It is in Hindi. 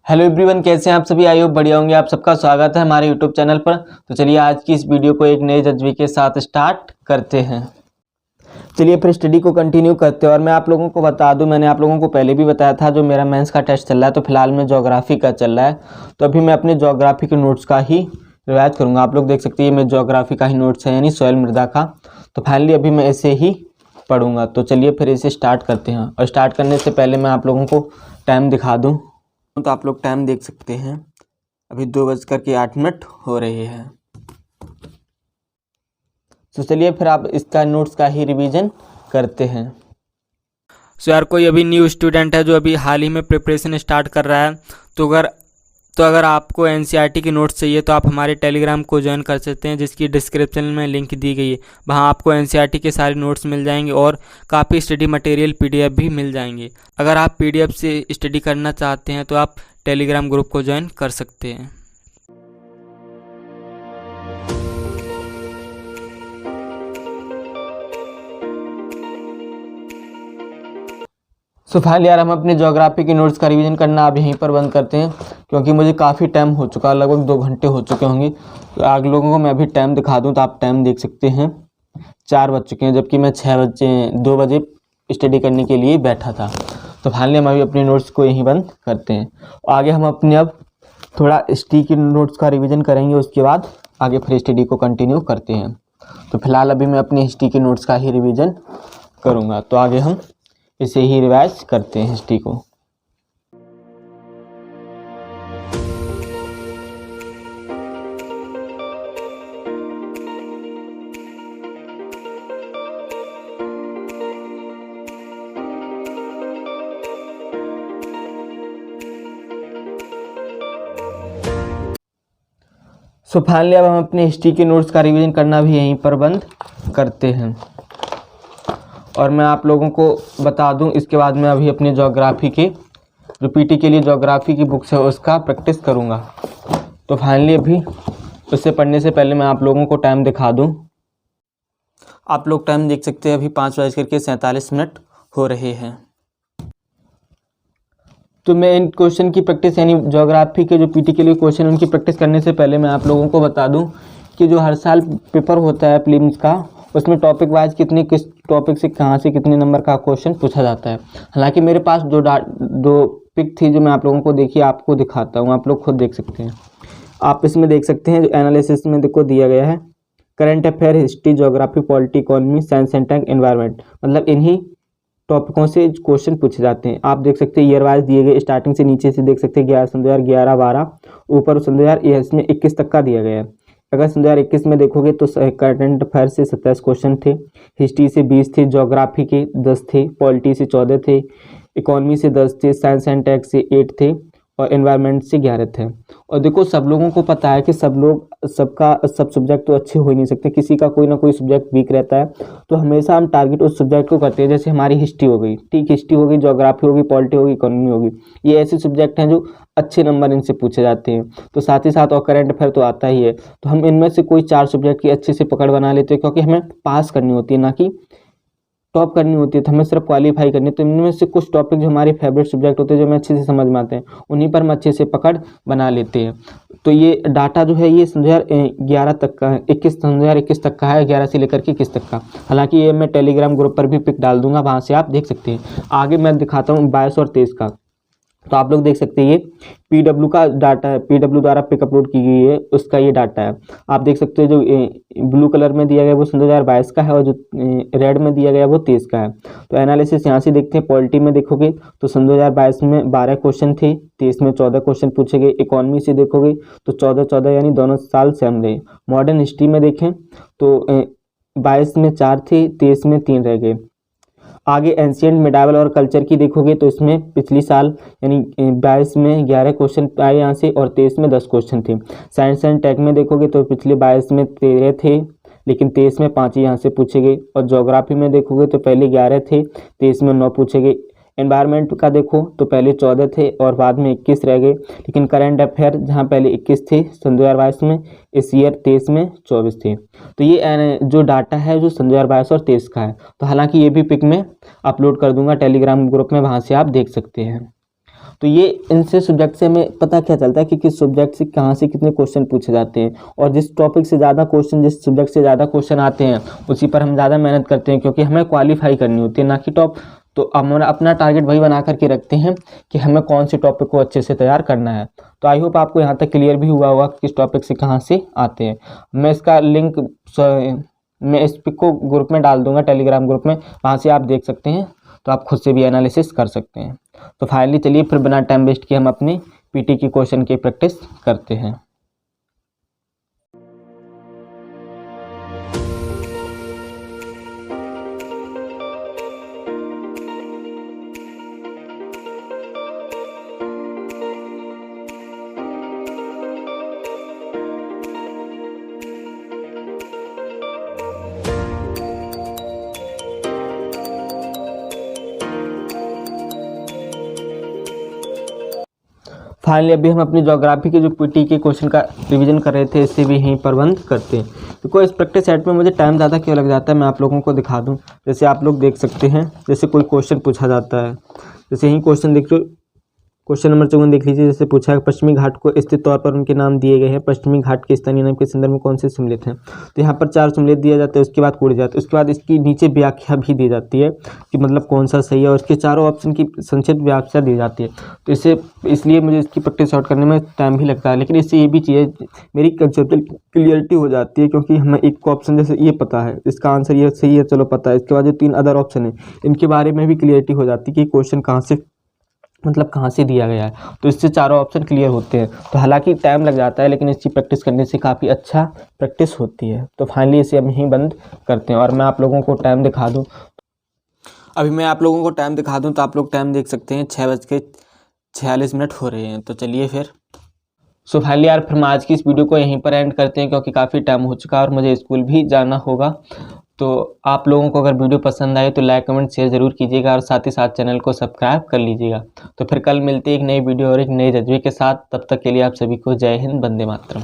हेलो एवरीवन, कैसे हैं आप सभी। आई होप बढ़िया होंगे। आप सबका स्वागत है हमारे यूट्यूब चैनल पर। तो चलिए आज की इस वीडियो को एक नए जज्बे के साथ स्टार्ट करते हैं। चलिए फिर स्टडी को कंटिन्यू करते हैं। और मैं आप लोगों को बता दूं, मैंने आप लोगों को पहले भी बताया था, जो मेरा मेंस का टेस्ट चल रहा है तो फिलहाल में ज्योग्राफी का चल रहा है। तो अभी मैं अपने ज्योग्राफी के नोट्स का ही रिवाइज करूँगा। आप लोग देख सकते हैं मेरे ज्योग्राफी का ही नोट्स है, यानी सॉइल मृदा का। तो फाइनली अभी मैं ऐसे ही पढ़ूँगा। तो चलिए फिर इसे स्टार्ट करते हैं। और स्टार्ट करने से पहले मैं आप लोगों को टाइम दिखा दूँ। तो आप लोग टाइम देख सकते हैं, अभी 2:08 हो रहे हैं। तो चलिए फिर आप इसका नोट्स का ही रिवीजन करते हैं। सो यार कोई अभी न्यू स्टूडेंट है जो अभी हाल ही में प्रिपरेशन स्टार्ट कर रहा है, तो अगर आपको एनसीईआरटी के नोट्स चाहिए तो आप हमारे टेलीग्राम को ज्वाइन कर सकते हैं, जिसकी डिस्क्रिप्शन में लिंक दी गई है। वहाँ आपको एनसीईआरटी के सारे नोट्स मिल जाएंगे और काफ़ी स्टडी मटेरियल पीडीएफ भी मिल जाएंगे। अगर आप पीडीएफ से स्टडी करना चाहते हैं तो आप टेलीग्राम ग्रुप को ज्वाइन कर सकते हैं। सो फाइनली यार हम अपने ज्योग्राफी के नोट्स का रिवीजन करना अब यहीं पर बंद करते हैं, क्योंकि मुझे काफ़ी टाइम हो चुका, लगभग 2 घंटे हो चुके होंगे। तो आप लोगों को मैं अभी टाइम दिखा दूं तो आप टाइम देख सकते हैं, 4 बज चुके हैं, जबकि मैं 2 बजे स्टडी करने के लिए बैठा था। तो फाइनली हम अभी अपने नोट्स को यहीं बंद करते हैं। आगे हम अपने अब थोड़ा हिस्ट्री के नोट्स का रिवीजन करेंगे, उसके बाद आगे फिर स्टडी को कंटिन्यू करते हैं। तो फिलहाल अभी मैं अपनी हिस्ट्री के नोट्स का ही रिवीजन करूँगा। तो आगे हम इसे ही रिवाइज करते हैं हिस्ट्री को। सो फाइनली अब हम अपने हिस्ट्री के नोट्स का रिवीजन करना भी यहीं पर बंद करते हैं। और मैं आप लोगों को बता दूं, इसके बाद मैं अभी अपने ज्योग्राफी के जो पीटी के लिए ज्योग्राफी की बुक्स है उसका प्रैक्टिस करूंगा। तो फाइनली अभी उससे पढ़ने से पहले मैं आप लोगों को टाइम दिखा दूं। आप लोग टाइम देख सकते हैं, अभी 5:47 हो रहे हैं। तो मैं इन क्वेश्चन की प्रैक्टिस, यानी ज्योग्राफी के जो पीटी के लिए क्वेश्चन उनकी प्रैक्टिस करने से पहले मैं आप लोगों को बता दूं कि जो हर साल पेपर होता है प्रीलिम्स का, उसमें टॉपिक वाइज किस टॉपिक से कहाँ से कितने नंबर का क्वेश्चन पूछा जाता है। हालांकि मेरे पास दो पिक थी जो मैं आप लोगों को देखिए आपको दिखाता हूँ, आप लोग खुद देख सकते हैं। आप इसमें देख सकते हैं जो एनालिसिस में देखो दिया गया है, current affair, history, geography, polity, economy, science and tech, environment, मतलब इन्हीं टॉपिकों से क्वेश्चन पूछे जाते हैं। आप देख सकते हैं ईयर वाइज दिए गए, स्टार्टिंग से नीचे से देख सकते हैं 2011, 12, ऊपर 2021 में 21 तक का दिया गया है। अगर 2021 में देखोगे तो करंट अफेयर से 27 क्वेश्चन थे, हिस्ट्री से 20 थे, ज्योग्राफी के 10 थे, पॉलिटी से 14 थे, इकोनॉमी से 10 थे, साइंस एंड टेक से 8 थे और एनवायरनमेंट से 11 थे। और देखो सब लोगों को पता है कि सब सब्जेक्ट तो अच्छे हो ही नहीं सकते, किसी का कोई ना कोई सब्जेक्ट वीक रहता है। तो हमेशा हम टारगेट उस सब्जेक्ट को करते हैं। जैसे हमारी हिस्ट्री हो गई, ठीक, हिस्ट्री हो गई, ज्योग्राफी होगी, पॉलिटी होगी, इकोनॉमी होगी, ये ऐसे सब्जेक्ट हैं जो अच्छे नंबर इनसे पूछे जाते हैं। तो साथ ही साथ और करंट अफेयर तो आता ही है। तो हम इनमें से कोई 4 सब्जेक्ट की अच्छे से पकड़ बना लेते हैं, क्योंकि हमें पास करनी होती है, ना कि टॉप करनी होती है। तो हमें सिर्फ क्वालिफाई करनी है। तो इनमें से कुछ टॉपिक जो हमारे फेवरेट सब्जेक्ट होते हैं, जो हमें अच्छे से समझ में आते हैं, उन्हीं पर हम अच्छे से पकड़ बना लेते हैं। तो ये डाटा जो है ये 2011 तक का है, 2021 तक का है, 11 से लेकर के 21 तक का। हालांकि ये मैं टेलीग्राम ग्रुप पर भी पिक डाल दूंगा, वहाँ से आप देख सकते हैं। आगे मैं दिखाता हूँ 22 और 23 का। तो आप लोग देख सकते हैं ये पीडब्ल्यू का डाटा है, पीडब्ल्यू द्वारा पिक अपलोड की गई है, उसका ये डाटा है। आप देख सकते हैं जो ब्लू कलर में दिया गया वो 2022 का है, और जो रेड में दिया गया वो 23 का है। तो एनालिसिस यहाँ से देखते हैं। पॉलिटी में देखोगे तो 2022 में 12 क्वेश्चन थे, 23 में 14 क्वेश्चन पूछे गए। इकोनॉमी से देखोगे तो 14, यानी दोनों साल सेम रहे। मॉडर्न हिस्ट्री में देखें तो 22 में 4 थे, 23 में 3 रह गए। आगे एंशिएंट, मिडावल और कल्चर की देखोगे तो इसमें पिछली साल यानी 22 में 11 क्वेश्चन आए यहाँ से, और 23 में 10 क्वेश्चन थे। साइंस एंड टेक में देखोगे तो पिछले 22 में 13 थे, लेकिन 23 में 5 ही यहाँ से पूछे गए। और ज्योग्राफी में देखोगे तो पहले 11 थे, 23 में 9 पूछे गए। एनवायरनमेंट का देखो तो पहले 14 थे और बाद में 21 रह गए। लेकिन करंट अफेयर जहाँ पहले 21 थे 2022 में, इस ईयर 23 में 24 थे। तो ये जो डाटा है जो 2022 और 23 का है। तो हालांकि ये भी पिक में अपलोड कर दूंगा टेलीग्राम ग्रुप में, वहाँ से आप देख सकते हैं। तो ये इनसे सब्जेक्ट से हमें पता क्या चलता है कि किस सब्जेक्ट से कहाँ से कितने क्वेश्चन पूछे जाते हैं, और जिस टॉपिक से ज़्यादा क्वेश्चन, जिस सब्जेक्ट से ज़्यादा क्वेश्चन आते हैं उसी पर हम ज़्यादा मेहनत करते हैं, क्योंकि हमें क्वालिफाई करनी होती है, ना कि टॉप। तो हम अपना टारगेट वही बना करके रखते हैं कि हमें कौन से टॉपिक को अच्छे से तैयार करना है। तो आई होप आपको यहाँ तक क्लियर भी हुआ होगा कि किस टॉपिक से कहाँ से आते हैं। मैं इसका लिंक मैं इस पिक को ग्रुप में डाल दूंगा, टेलीग्राम ग्रुप में, वहाँ से आप देख सकते हैं, तो आप खुद से भी एनालिसिस कर सकते हैं। तो फाइनली चलिए फिर बिना टाइम वेस्ट किए हम अपनी पीटी की क्वेश्चन की प्रैक्टिस करते हैं। फाइनली अभी हम अपनी ज्योग्राफी के जो पीटी के क्वेश्चन का रिवीजन कर रहे थे, इससे भी यहीं पर बंद करते हैं। क्योंकि इस प्रैक्टिस सेट में मुझे टाइम ज़्यादा क्यों लग जाता है, मैं आप लोगों को दिखा दूं। जैसे आप लोग देख सकते हैं, जैसे कोई क्वेश्चन पूछा जाता है, जैसे यही क्वेश्चन देखिए, क्वेश्चन नंबर 54 देख लीजिए। जैसे पूछा है पश्चिमी घाट को स्थित तौर पर उनके नाम दिए गए हैं, पश्चिमी घाट के स्थानीय नाम के संदर्भ में कौन से सम्मिलित हैं। तो यहाँ पर 4 सम्मिलित दिया जाता है, उसके बाद कोड जाता है, उसके बाद इसकी नीचे व्याख्या भी दी जाती है कि मतलब कौन सा सही है, और इसके चारों ऑप्शन की संक्षिप्त व्याख्या दी जाती है। तो इसलिए मुझे इसकी प्रैक्टिस आउट करने में टाइम भी लगता है, लेकिन इससे ये भी चीज़ें मेरी कंसेप्चुअल क्लियरिटी हो जाती है, क्योंकि हमें एक ऑप्शन जैसे ये पता है, इसका आंसर ये सही है, चलो पता है। इसके बाद जो 3 अदर ऑप्शन है, इनके बारे में भी क्लियरिटी हो जाती है कि क्वेश्चन कहाँ से, मतलब कहाँ से दिया गया है। तो इससे चारों ऑप्शन क्लियर होते हैं। तो हालांकि टाइम लग जाता है, लेकिन इसकी प्रैक्टिस करने से काफ़ी अच्छा प्रैक्टिस होती है। तो फाइनली इसे हम यहीं बंद करते हैं, और मैं आप लोगों को टाइम दिखा दूं। अभी मैं आप लोगों को टाइम दिखा दूं तो आप लोग टाइम देख सकते हैं, 6:46 हो रहे हैं। तो चलिए फिर फाइनली यार फिर हम आज की इस वीडियो को यहीं पर एंड करते हैं, क्योंकि काफ़ी टाइम हो चुका है और मुझे स्कूल भी जाना होगा। तो आप लोगों को अगर वीडियो पसंद आए तो लाइक कमेंट शेयर ज़रूर कीजिएगा, और साथ ही साथ चैनल को सब्सक्राइब कर लीजिएगा। तो फिर कल मिलते हैं एक नई वीडियो और एक नई रजवी के साथ। तब तक के लिए आप सभी को जय हिंद, वंदे मातरम।